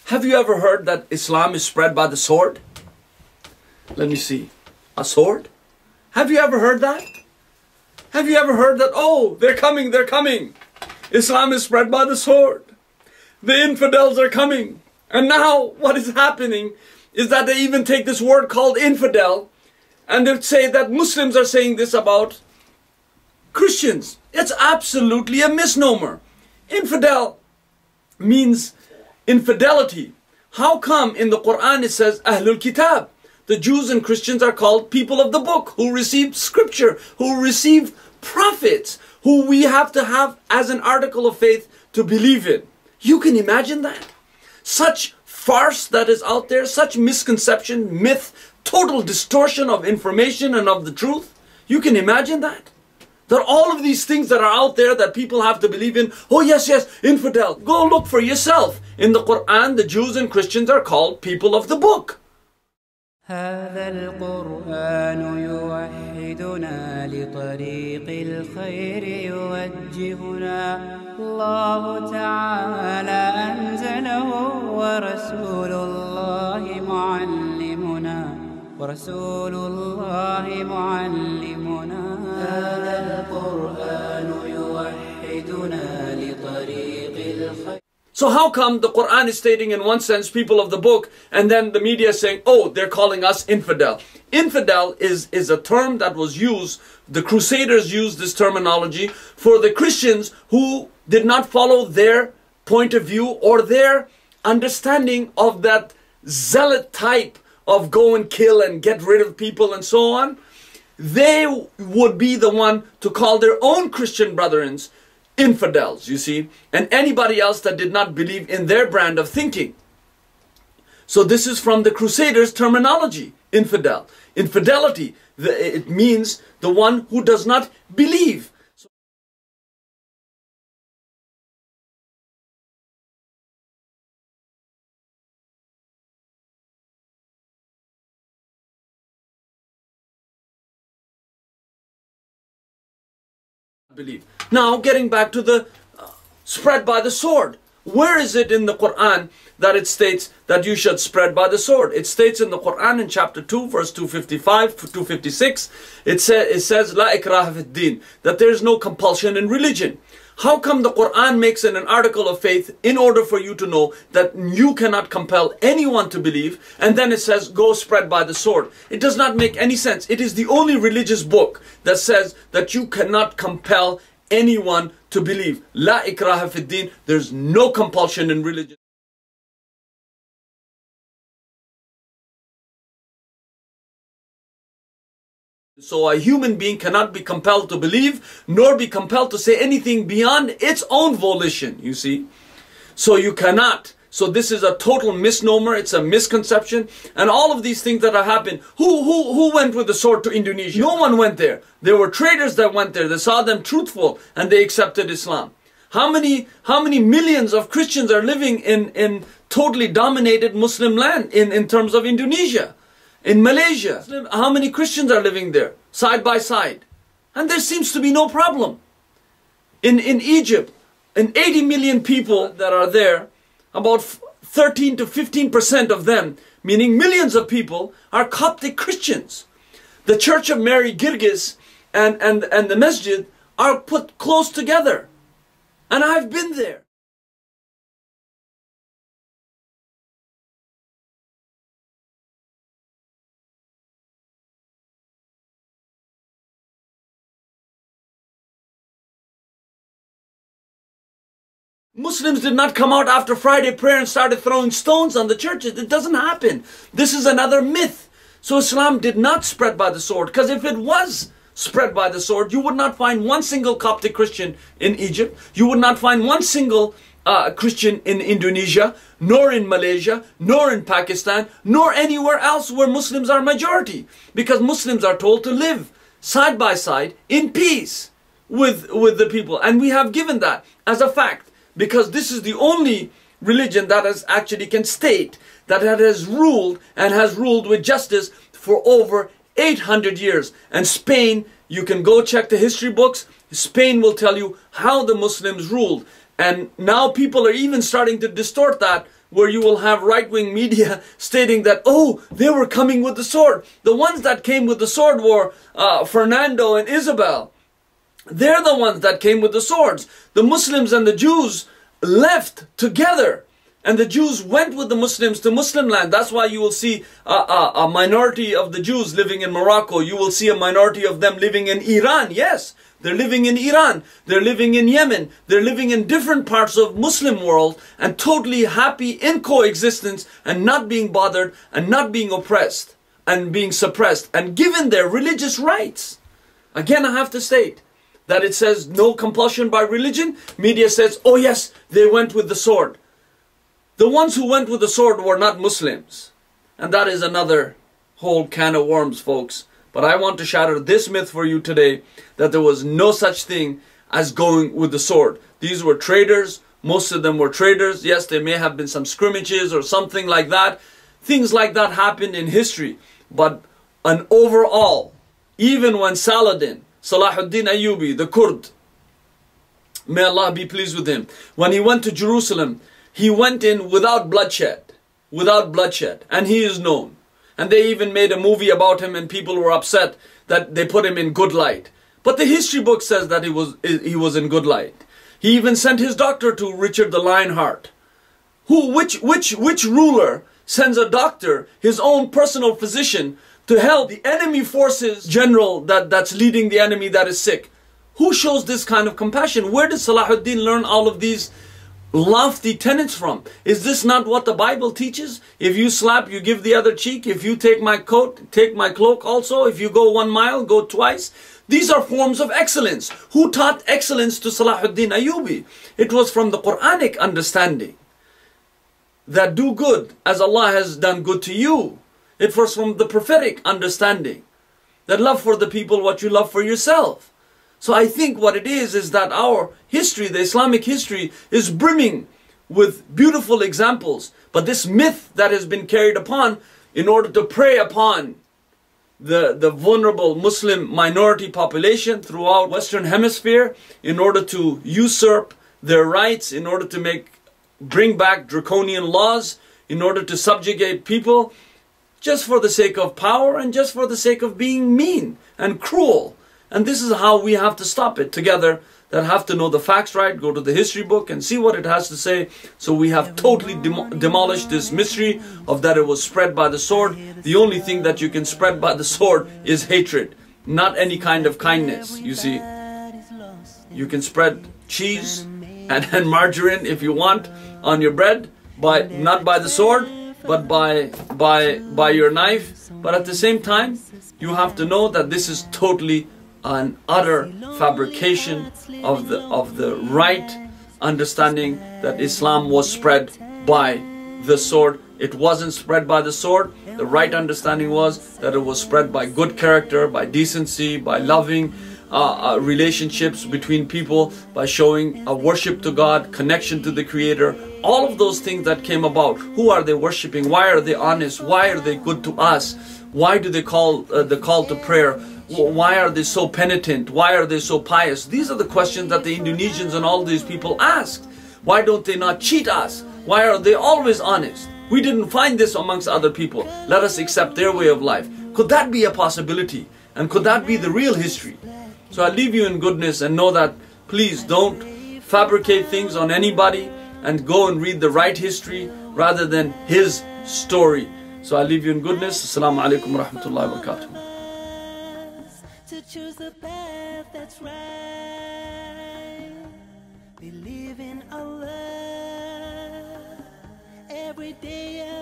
Have you ever heard that Islam is spread by the sword? Let me see. A sword? Have you ever heard that? Have you ever heard that, oh, they're coming, they're coming. Islam is spread by the sword. The infidels are coming. And now what is happening is that they even take this word called infidel and they say that Muslims are saying this about Christians. It's absolutely a misnomer. Infidel means infidelity. How come in the Quran it says Ahlul Kitab? The Jews and Christians are called people of the book who received scripture, who received prophets, who we have to have as an article of faith to believe in. You can imagine that? Such farce that is out there, such misconception, myth, total distortion of information and of the truth. You can imagine that? That all of these things that are out there that people have to believe in, oh yes, yes, infidel. Go look for yourself. In the Quran, the Jews and Christians are called people of the book. هذا القرآن يوحدنا لطريق الخير يوجهنا الله تعالى أنزله ورسول الله معلمنا هذا القرآن يوحدنا لطريق الخير. So how come the Quran is stating in one sense people of the book and then the media is saying, oh, they're calling us infidel. Infidel is a term that was used, the Crusaders used this terminology for the Christians who did not follow their point of view or their understanding of that zealot type of go and kill and get rid of people and so on. They would be the one to call their own Christian brethren infidels, you see, and anybody else that did not believe in their brand of thinking. So this is from the Crusaders' terminology, infidel. Infidelity, it means the one who does not believe. Believe. Now getting back to the spread by the sword. Where is it in the Quran that it states that you should spread by the sword? It states in the Quran in chapter 2 verse 255 to 256 it says La ikraha fid din, that there is no compulsion in religion. How come the Quran makes it an article of faith in order for you to know that you cannot compel anyone to believe, and then it says go spread by the sword? It does not make any sense. It is the only religious book that says that you cannot compel anyone to believe. La ikraha fid din, there's no compulsion in religion. So a human being cannot be compelled to believe, nor be compelled to say anything beyond its own volition, you see. So you cannot. So this is a total misnomer, it's a misconception. And all of these things that have happened, who went with the sword to Indonesia? No one went there. There were traders that went there. They saw them truthful and they accepted Islam. How many millions of Christians are living in totally dominated Muslim land in terms of Indonesia? In Malaysia, how many Christians are living there, side by side? And there seems to be no problem. In Egypt, 80 million people that are there, about 13 to 15% of them, meaning millions of people, are Coptic Christians. The Church of Mary Girgis and the Masjid are put close together. And I've been there. Muslims did not come out after Friday prayer and started throwing stones on the churches. It doesn't happen. This is another myth. So Islam did not spread by the sword, because if it was spread by the sword, you would not find one single Coptic Christian in Egypt. You would not find one single Christian in Indonesia, nor in Malaysia, nor in Pakistan, nor anywhere else where Muslims are majority. Because Muslims are told to live side by side in peace with the people. And we have given that as a fact. Because this is the only religion that has actually can state that it has ruled and has ruled with justice for over 800 years. And Spain You can go check the history books. Spain will tell you how the Muslims ruled. And now people are even starting to distort that, where you will have right-wing media stating that, oh, they were coming with the sword. The ones that came with the sword were Fernando and Isabel. They're the ones that came with the swords. The Muslims and the Jews left together. And the Jews went with the Muslims to Muslim land. That's why you will see a minority of the Jews living in Morocco. You will see a minority of them living in Iran. Yes, they're living in Iran. They're living in Yemen. They're living in different parts of Muslim world and totally happy in coexistence and not being bothered and not being oppressed and being suppressed and given their religious rights. Again, I have to state that it says no compulsion by religion. Media says, oh yes, they went with the sword. The ones who went with the sword were not Muslims. And that is another whole can of worms, folks. But I want to shatter this myth for you today, that there was no such thing as going with the sword. These were traders. Most of them were traders. Yes, there may have been some scrimmages or something like that. Things like that happened in history. But an overall, even when Salahuddin Ayyubi, the Kurd, may Allah be pleased with him, when he went to Jerusalem, he went in without bloodshed. Without bloodshed. And he is known. And they even made a movie about him and people were upset that they put him in good light. But the history book says that he was in good light. He even sent his doctor to Richard the Lionheart. Which ruler sends a doctor, his own personal physician, to help the enemy forces general that's leading the enemy that is sick? Who shows this kind of compassion? Where did Salahuddin learn all of these lofty tenets from? Is this not what the Bible teaches? If you slap, you give the other cheek. If you take my coat, take my cloak also. If you go 1 mile, go twice. These are forms of excellence. Who taught excellence to Salahuddin Ayyubi? It was from the Quranic understanding that do good as Allah has done good to you. It was from the prophetic understanding that love for the people what you love for yourself. So I think what it is that our history, the Islamic history, is brimming with beautiful examples. But this myth that has been carried upon in order to prey upon the vulnerable Muslim minority population throughout Western Hemisphere, in order to usurp their rights, in order to bring back draconian laws, in order to subjugate people, just for the sake of power and just for the sake of being mean and cruel. And this is how we have to stop it together, that have to know the facts right, go to the history book and see what it has to say. So we have totally demolished this mystery of that it was spread by the sword. The only thing that you can spread by the sword is hatred, not any kind of kindness, you see. You can spread cheese and margarine if you want on your bread, not by the sword, but by your knife. But at the same time, you have to know that this is totally an utter fabrication of the right understanding that Islam was spread by the sword. It wasn't spread by the sword. The right understanding was that it was spread by good character, by decency, by loving relationships between people, by showing a worship to God, connection to the Creator. All of those things that came about. Who are they worshipping? Why are they honest? Why are they good to us? Why do they call the call to prayer? Why are they so penitent? Why are they so pious? These are the questions that the Indonesians and all these people asked. Why don't they not cheat us? Why are they always honest? We didn't find this amongst other people. Let us accept their way of life. Could that be a possibility? And could that be the real history? So I leave you in goodness and know that please don't fabricate things on anybody and go and read the right history rather than his story. So I leave you in goodness. Assalamu alaikum wa rahmatullahi wa barakatuh. To choose the path that's right. Believe in Allah every day.